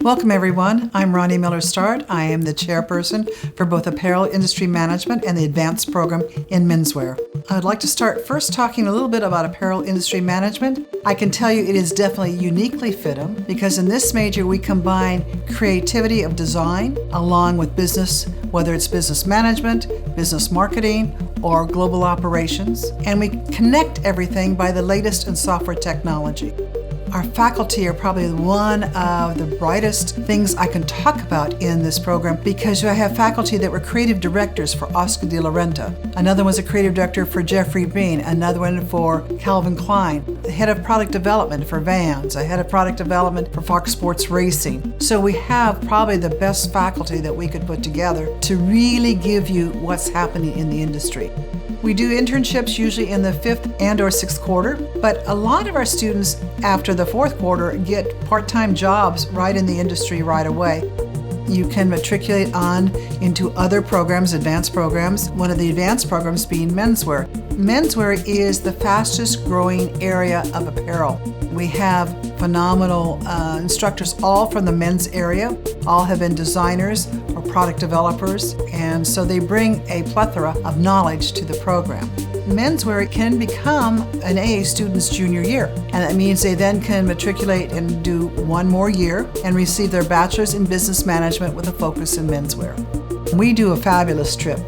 Welcome everyone, I'm Ronnie Miller-Start. I am the chairperson for both Apparel Industry Management and the Advanced Program in Menswear. I'd like to start first talking a little bit about Apparel Industry Management. I can tell you it is definitely uniquely FIDM because in this major we combine creativity of design along with business, whether it's business management, business marketing, or global operations, and we connect everything by the latest in software technology. Our faculty are probably one of the brightest things I can talk about in this program because I have faculty that were creative directors for Oscar de la Renta. Another was a creative director for Jeffrey Bean, another one for Calvin Klein, the head of product development for Vans, a head of product development for Fox Sports Racing. So we have probably the best faculty that we could put together to really give you what's happening in the industry. We do internships usually in the 5th and or 6th quarter, but a lot of our students after the 4th quarter get part-time jobs right in the industry right away. You can matriculate on into other programs, advanced programs, one of the advanced programs being Menswear. Menswear is the fastest growing area of apparel. We have phenomenal instructors all from the men's area, all have been designers or product developers, and so they bring a plethora of knowledge to the program. Menswear can become an A student's junior year, and that means they then can matriculate and do one more year and receive their bachelor's in business management with a focus in menswear. We do a fabulous trip.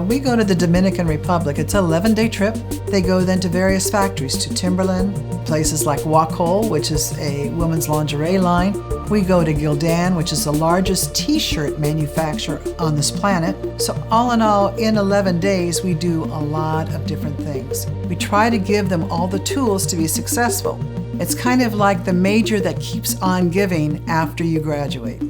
We go to the Dominican Republic. It's an 11-day trip. They go then to various factories, to Timberland, places like Wacoal, which is a women's lingerie line. We go to Gildan, which is the largest t-shirt manufacturer on this planet. So all in all, in 11 days, we do a lot of different things. We try to give them all the tools to be successful. It's kind of like the major that keeps on giving after you graduate.